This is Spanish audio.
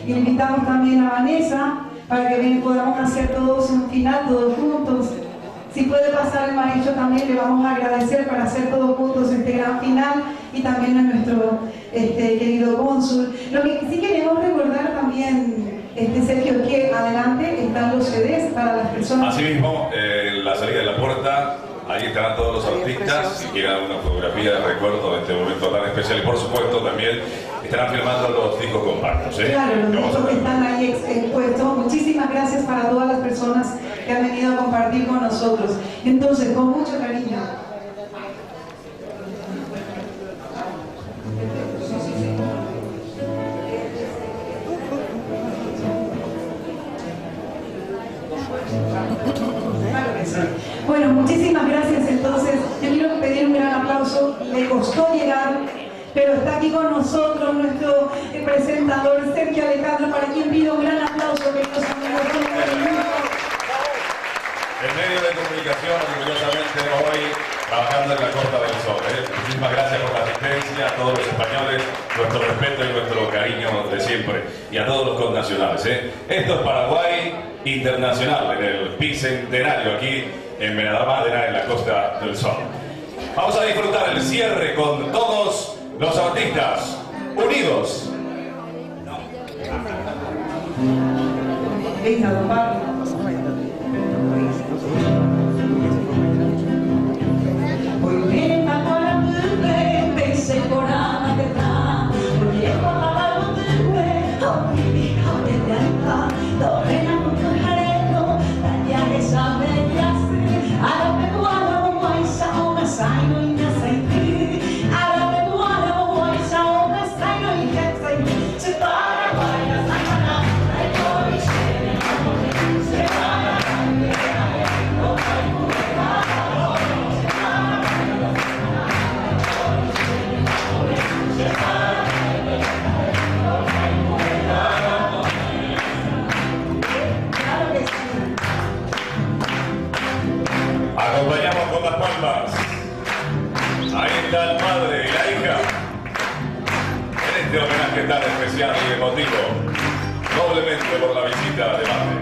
Y invitamos también a Vanessa para que podamos hacer todos un final, todos juntos. Si puede pasar el maestro también, le vamos a agradecer para hacer todos juntos este gran final, y también a nuestro querido cónsul. Lo que sí queremos recordar también, Sergio, que adelante están los CDs para las personas. Así mismo, la salida de la puerta, ahí estarán todos los artistas, si quieren una fotografía de recuerdo de este momento tan especial, y por supuesto también estarán filmando los discos compactos. Claro, los discos que están ahí expuestos. Muchísimas gracias para todas las personas que han venido a compartir con nosotros. Entonces, con mucho cariño. Bueno, muchísimas gracias. Entonces, yo quiero pedir un gran aplauso. Le costó llegar, pero está aquí con nosotros nuestro presentador Sergio Alejandro, para quien pido un gran aplauso, queridos amigos. El medio de comunicación, orgullosamente hoy trabajando en la Costa del Sol. Muchísimas gracias por la asistencia, a todos los españoles, nuestro respeto y nuestro cariño de siempre, y a todos los connacionales. Esto es Paraguay Internacional, en el bicentenario aquí en Benadamádena, en la Costa del Sol. Vamos a disfrutar el cierre con todos los artistas unidos. Venga, don Pablo. Acompañamos con las palmas. Ahí está el padre y la hija en este homenaje tan especial y emotivo, doblemente por la visita de madre.